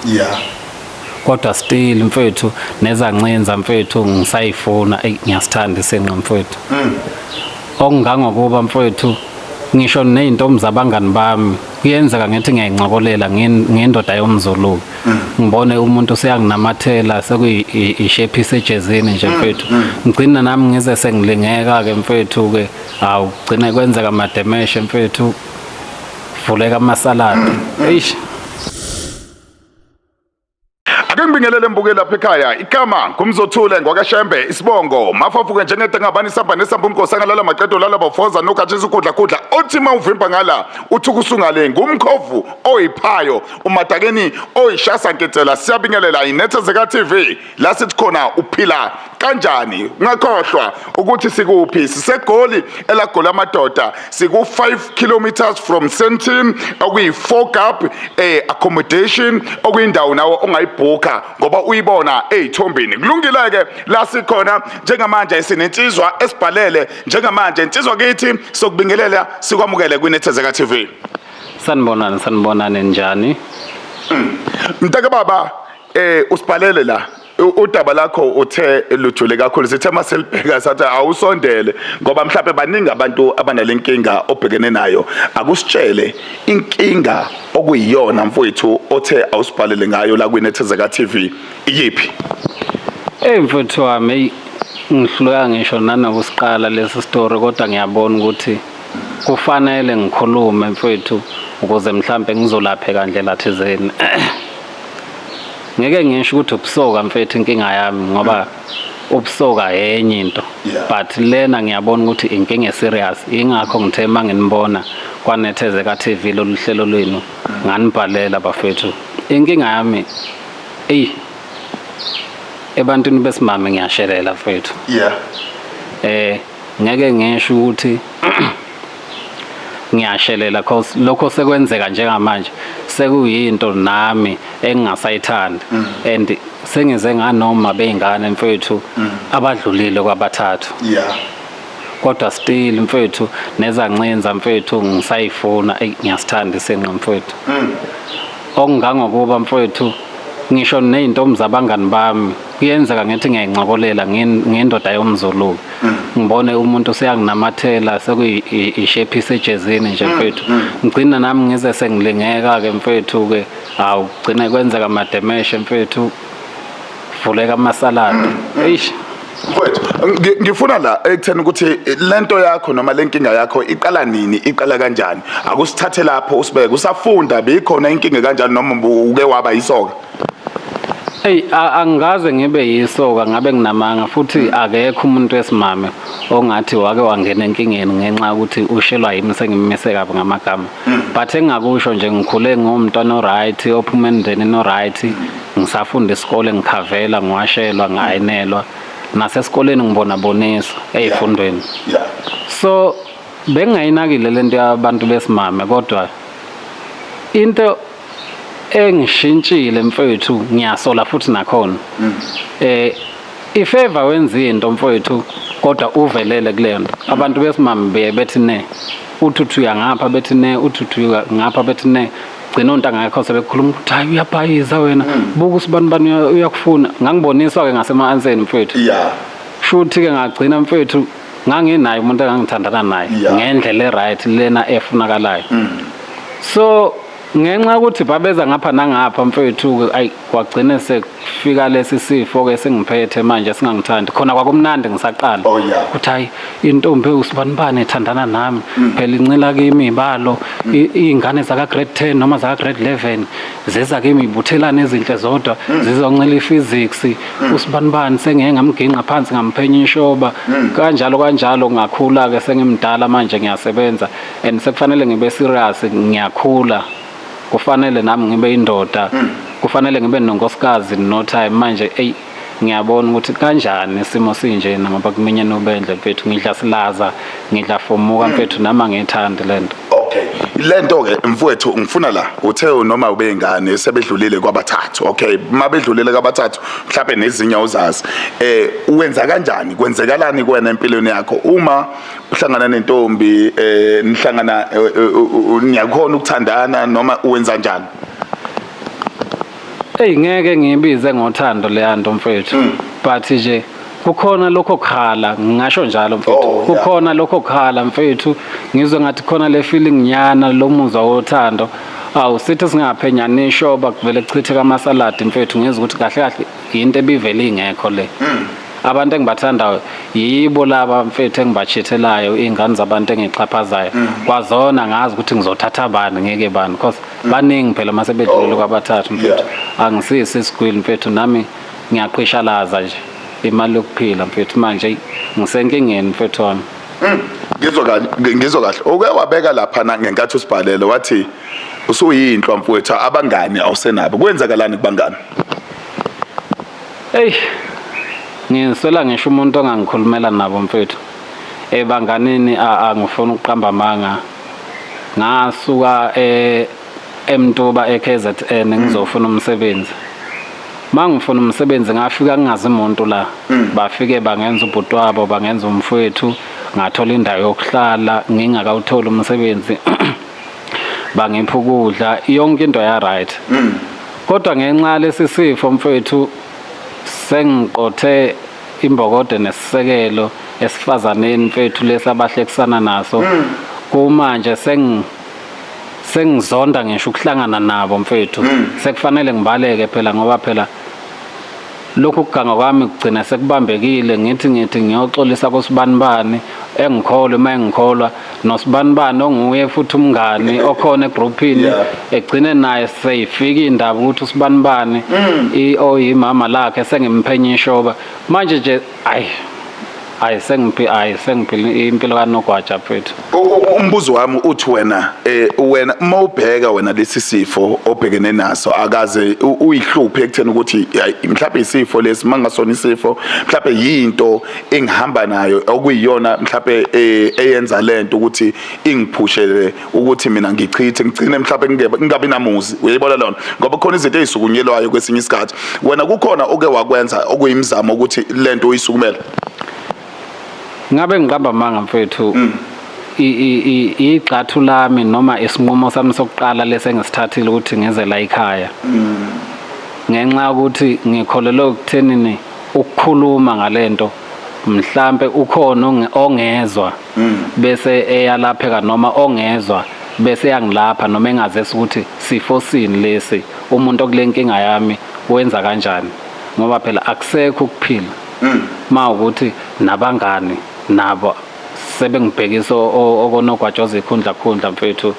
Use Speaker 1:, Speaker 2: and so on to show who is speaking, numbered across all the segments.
Speaker 1: Yeah.
Speaker 2: Kodwa still mfethu nezancinza mfethu ngisayifuna ngiyasithanda isinqa mfethu. Okungangokuba mfethu ngisho nezintombi zabangani bami kuyenzeka ngithi ngiyayincokolela ngendoda yomZulu. Ngibone umuntu useyanginamathela sekuyishape isejezini nje mfethu. Ngigcina nami ngize sengilingeka ke mfethu ke awugcina kwenzeka amademeshe mfethu. Vuleka amasaladi. Eish.
Speaker 1: Ake ngibingelele mbuke lapha ekhaya igama ngumzothule ngwakashembe isibongo mafafuke njengede ngabani samba nesamba umgosi ngalala maqedo lala bafoza nokhathisa ukudla uthi mawuvimba ngala uthi kusungale ngumkhovu oyiphayo umadakeni oyishasa nketela siyabingelela iNethezeka TV la sithi khona uphila kanjani ungakhohlwa ukuthi sikuphi sisegoli elagola amadoda siku 5 kilometers from Sentin okuyi4 gap accommodation okuyindawo nawo ongayibhuka ngoba uyibona ezithombeni kulungileke la sikhona njengamanje sinensizwa esibhalele njengamanje insizwa kithi sokubingelela sikwamukele kwiNethezeka TV.
Speaker 2: Sanibonani njani?
Speaker 1: Mntaka baba usibhalele la udaba lakho uthe lujule kakhulu sithe maselibheka sathi awusondele ngoba mhlawumbe baningi abantu abanalenkinga obhekene nayo akusitshele inkinga okuyiyona mfowethu othe awusibhalele ngayo la kwiNethezeka TV iyipi?
Speaker 2: Mfowethu wami ngihluka ngisho nanokusiqala lesi story kodwa ngiyabona ukuthi kufanele ngikhulume mfowethu ukuze mhlawumbe ngizolapheka kandlela thizeni. Ngeke ngisho ukuthi ubusoka mfethu inkinga yami ngoba ubusoka yenye into but lena ngiyabona ukuthi inkinga serious ingakho ngithe manginibona kwaNethezeka TV loluhlelo lwenu nganibhalela bafethu inkinga yami ebantwini besimame ngiyashelela mfethu. Ngeke ngisho ukuthi ngiyashelela cause lokho sekwenzeka njengamanje sekuyinto nami engingasayithandi and sengize nganoma beingane mfethu abadlulile kwabathathu. Kodwa still mfethu nezancinza mfethu ngisayifuna ngiyasithanda isinqa mfethu. Okungangokuba mfethu ngisho nezintombi zabangani bami kuyenzeka ngithi ngiyayincokolela ngendoda yomZulu. Ngibone umuntu useyanginamathela sekuyishape isejezini nje mfethu. Ngigcina nami ngize sengilingeka ke mfethu ke awugcina kwenzeka amademeshe mfethu. Vuleka amasaladi. Eish.
Speaker 1: Mfowethu ngifuna la ekutheni ukuthi lento yakho noma lenkinga yakho iqala nini iqala kanjani akusithathe lapho usibeke usafunda beyikhona inkinga kanjani noma uke waba yisoka?
Speaker 2: Angaze ngibe yisoka ngabe nginamanga futhi akekho umuntu wesimame ongathi wake wangena enkingeni ngenxa ukuthi ushelwa yimi sengimise kabi ngamagama. But engakusho nje ngikhule ngomntwana oright ophuma endeni oright ngisafunda isikole ngikhavela ngiwashelwa ngayinelwa nasesikoleni ngibona bonisa ezifundweni. So bengayinakile lento yabantu besimame kodwa into engishintshile mfowethu ngiyasola futhi nakhona ifavor wenza into mfowethu kodwa uvelele kulento abantu besimame bethi ne uthuthu yangapha bethi ne uthuthu ngapha bethi ne gcina ontanga yakho sebekhuluma ukuthi hayi uyabhayiza wena buka usibani uyakufuna ngangiboniswa ke ngasema-anseni mfowethu. Shuthi ke ngagcina mfowethu nganginayo umuntu engangithandana naye ngendlela eright lena efunakalayo. So ngenxa ukuthi babeza ngapha nangapha mfowethu ayi kwagcina sekufika lesi sifo ke singiphethe manje singangithandi khona kwakumnandi ngisaqala ukuthi hayi intombi usibanibane ethandana nami phela incela kimi ibalo izingane zaka grade 10 noma zaka grade 11 zeza kimi ibuthelana ezinhle zodwa zizoncela iphysics usibanibane sengeke ngamginqa phansi ngamphenya inshoba kanjalo ngakhula ke sengimdala manje ngiyasebenza and sekufanele ngibe serious ngiyakhula. Kufanele nami ngibe indoda kufanele ngibe nonkosikazi no time manje ngiyabona ukuthi kanjani isimo sinje ngoba kuminye nobendle mfethu ngidla silaza ngidla fomuka mfethu nama ngithanda lento.
Speaker 1: Okay lento ke mfowethu ngifuna la uthe noma ube ingane sebedlulile kwabathathu. Okay mabedlulile kwabathathu mhlawumbe nezinye uzazi uwenza kanjani kwenzekalani kuwena empilweni yakho uma uhlangana nentombi nihlangana niyakhona ukuthandana noma uwenza njani?
Speaker 2: ngeke ngiyibize ngothando leyanto mfethu but nje kukhona lokho khala ngisho njalo mfethu kukhona lokho khala mfethu ngizwe ngathi khona le feeling nyana lo muzwa wothando sithi singaphenyana ishoba kuvele kuchitheka amasaladi mfethu ngizwe ukuthi kahle kahle into ebivele ingekho le abantu engibathandayo yibo laba mfethu engibachithelayo ingane zabantu engixhaphazayo kwazona ngazi ukuthi ngizothatha abani ngeke bani because baningi phela mase bedlule kwabathathu mfethu angisisi isigwili mfethu nami ngiyaqhishalaza nje imali yokuphila mfethu manje ngisenkingeni mfethu wami
Speaker 1: ngizwa kahle uke wabeka lapha ngenkathi usibhalele wathi usuyinhlwa mfowethu abangani awusenabo kwenzakalani kubangani
Speaker 2: ngiswela ngisho umuntu ongangikhulumela nabo mfethu ebanganini angifuni ukuqamba amanga ngasuka eMntuba eKZN ngizofuna umsebenzi mangifuna umsebenzi ngafika ngingazi umuntu la bafike bangenza ubhuti wabo bangenza umfowethu ngathola indawo yokuhlala ngingakawuthola umsebenzi bangipha ukudla yonke into ya right kodwa ngenxa lesi sifo mfowethu sengiqothe imbokode nesisekelo esifazaneni mfethu lesabahlekisana naso kumanje sengizonda ngisho ukuhlangana nabo mfethu sekufanele ngibaleke phela ngoba phela lokhu kuganga kwami kugcina sekubambekile ngithi ngiyoxolisa kusibanibani engikholwe mayengikholwa nosibanibani onguye futhi umngani okhona egroupini egcine naye seyifika indaba ukuthi usibanibani oyimama lakhe sengimphenye ishoba manje nje sengiphila impilo kaNogwaja mfethu.
Speaker 1: Umbuzo wami uthi wena mawubheka wena lesi sifo obhekene naso akaze uyihluphe ekutheni ukuthi mhlawumbe isifo lesi mangasona isifo mhlawumbe yinto engihamba nayo okuyiyona mhlawumbe eyenza lento ukuthi ingiphushele ukuthi mina ngichithe ngigcine mhlawumbe ngingabi namuzi uyayibona lona ngoba khona izinto ezisukunyelwayo kwesinye isikhathi wena kukhona oke wakwenza okuyimizamo ukuthi lento uyisukumela.
Speaker 2: Ngabe ngiqamba amanga mfethu igxathu lami noma isinqumo sami sokuqala lese ngisithathile ukuthi ngeze la ekhaya ngenxa ukuthi ngikholelwe ukuthenini ukukhuluma ngalento mhlambe ukhona ongezwa bese eyalapheka noma ongezwa bese yangilapha noma engazesi ukuthi sifo sini lesi umuntu okulenkinga yami wenza kanjani ngoba phela akusekho ukuphila mawukuthi nabangani nabo sebengibhekisa okonogwajoza ikhundla mfethu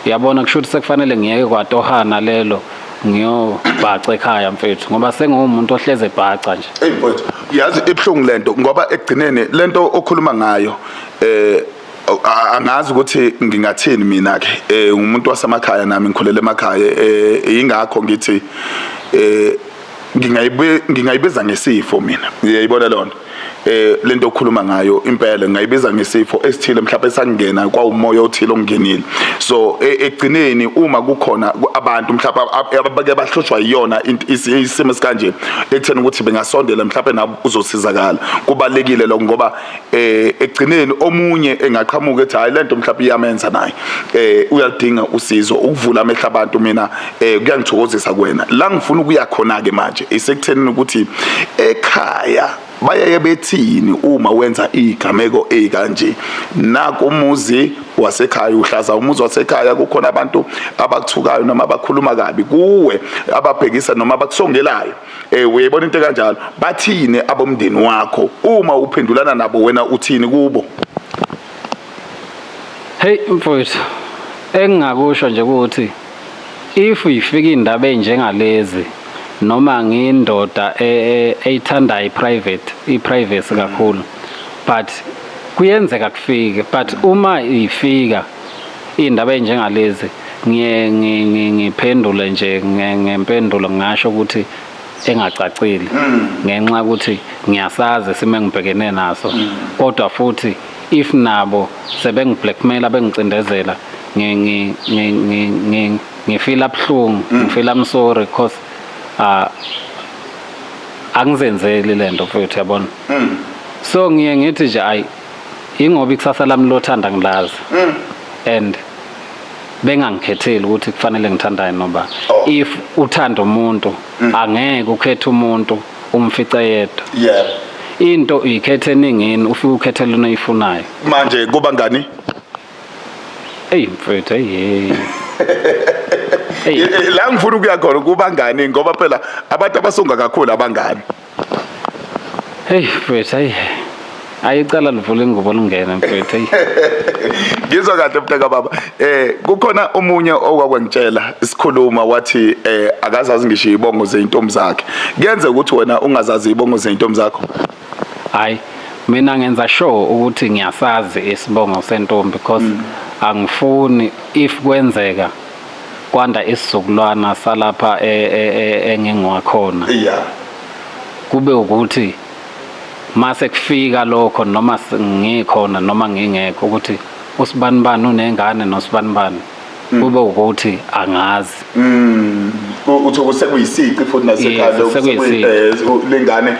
Speaker 2: yabona kusho ukuthi sekufanele ngiyeke kwatohana lelo ngiyobhaca ekhaya mfethu ngoba sengumuntu ohleze ebhaca nje
Speaker 1: mfethu yazi ebhlungu lento ngoba ekugcineni lento okhuluma ngayo angazi ukuthi ngingathini mina ke umuntu wasemakhaya nami ngikholela emakhaya ingakho ngithi ngingayibiza ngesifo mina uyayibona lona lento okhuluma ngayo impela ngayibiza ngesifo esithile mhlawumbe sangena kwaumoya othile ongenile so egcineni uma kukhona abantu mhlawumbe abake bahloshwa iyona isimo esikanje ekutheni ukuthi bengasondela mhlawumbe nabo uzosizakala kubalekile lokho ngoba egcineni omunye engaqhamuka ethi hayi lento mhlawumbe iyamenza naye uyadinga usizo ukuvula amehla abantu mina kuyangithokozisa kuwena la ngifuna ukuya khona ke manje isekuthenini ukuthi ekhaya bayaye bethini uma wenza igameko ekanje nako umuzi wasekhaya uhlaza umuzi wasekhaya kukhona abantu abakuthukayo noma abakhuluma kabi kuwe ababhekisa noma abakusongelayo uyayibona into kanjalo bathini abomndeni wakho uma uphendulana nabo wena uthini kubo
Speaker 2: hey mfowethu engingakusho nje ukuthi if uyifika indaba enjengalezi noma ngiyindoda eyithanda i-privacy kakhulu but kuyenzeka kufike but uma ifika indaba enjengalezi ngiphendule nje ngempendulo ngasho ukuthi engacacile ngenxa ukuthi ngiyasazi sime ngibhekene naso kodwa futhi if nabo sebengiblackmaila bengicindezela ngifeel abhlungu ngifeel I'm sorry because angizenzeli lento mfethu yabona so ngithi nje ingoba ikusasa lami lothanda ngilazi and bengangikhetheli ukuthi kufanele ngithandane noba.
Speaker 1: Oh.
Speaker 2: If uthanda umuntu angeke ukhethe umuntu umfice yedwa.
Speaker 1: Yeah.
Speaker 2: Into uyikhethe eningini ufike ukhethe lona oyifunayo.
Speaker 1: Manje kuba ngani?
Speaker 2: Hey mfethu hey.
Speaker 1: La ngifuna ukuya khona kuba ngani ngoba phela abantu abasonga kakhulu abangani.
Speaker 2: Hey mfethu hey. Ayicala livule ingubo lungena mfethu hey.
Speaker 1: Ngizwa kahle mntaka baba. Kukhona omunye owakwangitshela isikhuluma wathi akazazi ngisho izibongo zeintombi zakhe. Kuyenze ukuthi wena ungazazi izibongo zeintombi zakho.
Speaker 2: Hayi mina ngenza sure ukuthi ngiyasazi isibongo sentombi because angifuni if kwenzeka kwanda isizukulwana salapha engingwakhona.
Speaker 1: Yeah.
Speaker 2: Kube ukuthi mase kufika lokho noma ngikhona noma ngingekho ukuthi usibanibani unengane nosibanibani kube ukuthi angazi.
Speaker 1: Uthi kusekuyisici futhi nasekhaya lengane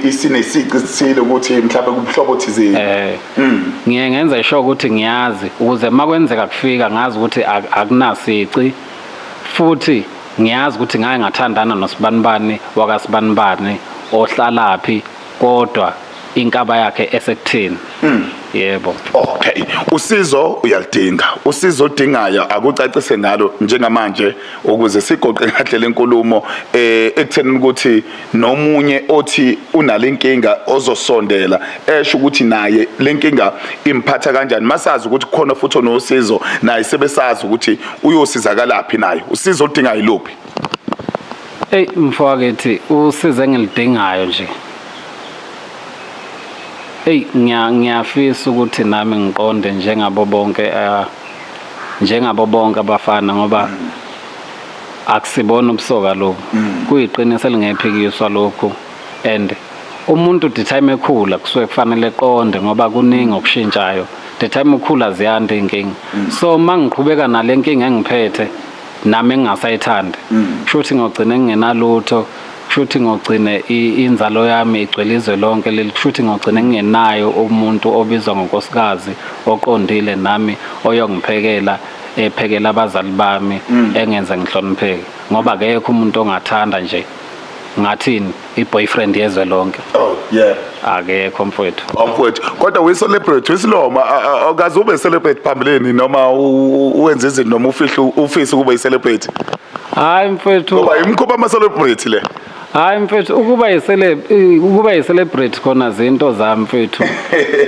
Speaker 1: isinesici sithile ukuthi mhlawumbe kubhlobo thizini.
Speaker 2: Ngiye ngenza sure ukuthi ngiyazi ukuze makwenzeka kufika ngazi ukuthi akunasici futhi ngiyazi ukuthi ngake ngathandana nosibanibani wakasibanibani ohlalaphi kodwa inkaba yakhe esekuthini. Yebo.
Speaker 1: Okay. Usizo uyalidinga. Usizo odingayo akucacise ngalo njengamanje ukuze sigoqe kahle lenkulumo ekutheni ukuthi nomunye othi unalenkinga ozosondela esho ukuthi naye lenkinga imphatha kanjani masazi ukuthi khona futhi onosizo naye sebesazi ukuthi uyosizakalaphi naye. Usizo odingayo iluphi?
Speaker 2: Hey mfowethu usize engilidingayo nje. Hey ngiyafisa ukuthi nami ngiqonde njengabo bonke abafana ngoba akusibona ubusoka lokho. Kuyiqiniso elingephikiswa lokho and umuntu the time ekhula kusuke kufanele eqonde ngoba kuningi okushintshayo. The time ekhula ziyanda inkingi. So mangiqhubeka nalenkingi engiphethe nami engingasayithandi. Kushuthi ngogcina ngingenalutho. Kushuthi ngogcine inzalo yami igcwele izwe lonke leli kushuthi ngogcine ngingenayo umuntu obizwa ngonkosikazi oqondile nami oyongiphekela ephekela abazali bami engenza ngihlonipheke ngoba akekho umuntu ongathanda nje ngathini iboyfriend yezwe lonke.
Speaker 1: Oh yeah.
Speaker 2: Akekho mfowethu.
Speaker 1: Mfowethu kodwa we celebrate wisiloma akaze ube celebrate phambilini noma uwenze izinto noma ufisa ukuba i-celebrate.
Speaker 2: Hayi mfowethu.
Speaker 1: Ngoba imkhuba ama celebrate le.
Speaker 2: Hayi mfethu ukuba yi-celebrate khona zinto zami mfethu.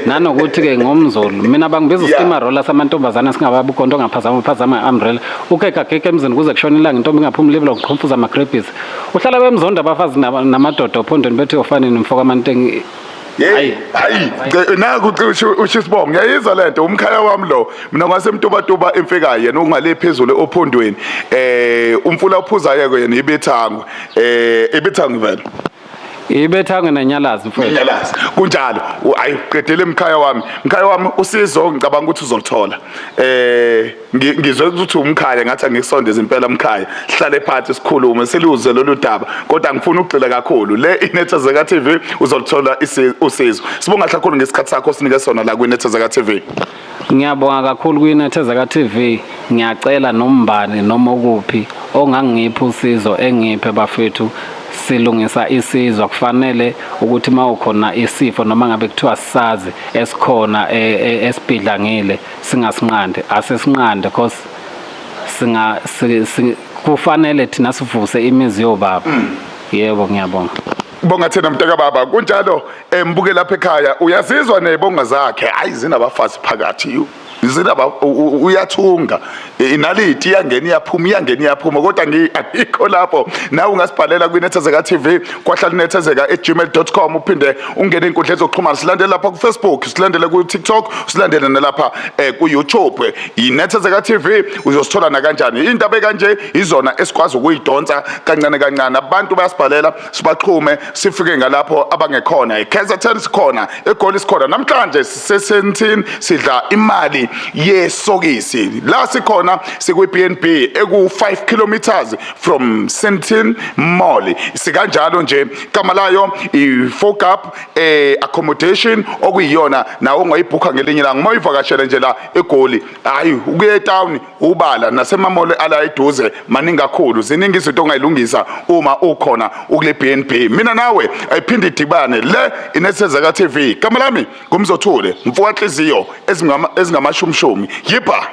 Speaker 2: Nanokuthi ke ngomzulu mina bangibiza steamer roller samantombazana singababukhonto ngaphazama umbrella. Ukekageke emzini kuze kushona ilanga intombi ingaphumi level okuqhomfuza ama grapes. Uhlala bemzonda abafazi namadoda ophondweni bethi ofana nemfoka amantengi.
Speaker 1: Hayi naku ushisibongo ngiyayizwa lento umkhaya wami lo mina ngasemntubatuba emfekayo yena ungale phezulu ophondweni umfula uphuza yeke yena ibethangu ibethangu vele
Speaker 2: ibethangu nenyalazi mfowethu
Speaker 1: nenyalazi kunjalo ayiqedele emkhaya wami usizo ngicabanga ukuthi uzolithola ngizwe ukuthi umkhaya ngathi angikusondeza impela emkhaya sihlale phansi sikhulume siluze lolu daba kodwa ngifuna ukugcila kakhulu le iNethezeka TV uzolithola usizo sibonga kakhulu ngesikhathi sakho sinike sona la kwiNethezeka TV.
Speaker 2: Ngiyabonga kakhulu kwiNethezeka TV. Ngiyacela nombani noma ukuphi ongangipha usizo engiphe bafethu silungisa isizwe kufanele ukuthi mawukhona isifo noma ngabe kuthiwa sisazi esikhona esibhidlangile singasinqande asesinqande because kufanele thina sivuse imizi yobaba. Yebo ngiyabonga.
Speaker 1: Bonga thina mntaka baba kunjalo embuke lapha ekhaya uyazizwa nezibonga zakhe ayizinabafazi phakathi zindaba uyathunga inaliti iyangena iyaphuma kodwa ngikho lapho nawe ungasibhalela kwiNethezeka TV kwahlalinethezeka@gmail.com uphinde ungene inkundla zokuxhumana silandele lapha ku Facebook silandele ku TikTok silandele nalapha ku YouTube iNethezeka TV uzosithola na kanjani indaba kanje izona esikwazi ukuyidonsa kancane abantu bayasibhalela sibaxhume sifike ngalapho abangekhona eKZN sikhona eGoli sikhona namhlanje sisentini sidla imali yesokisi la sikhona sikwiBNB eku 5 kilometers from Sentin Mall sikanjalo nje kamalayo iFocus accommodation okuyiyona nawo ungayibhuka ngelinye la ngoyivakashela nje la eGoli hayi ukuye town ubala nasemamole ala eduze maningi kakhulu ziningi izinto ongayilungisa uma ukhona ukule BNB. Mina nawe ayiphindi idibane le iNetsezeka TV. Igama lami nguMzothule Mfuka Nhliziyo ezingamashumshumi. Yipa.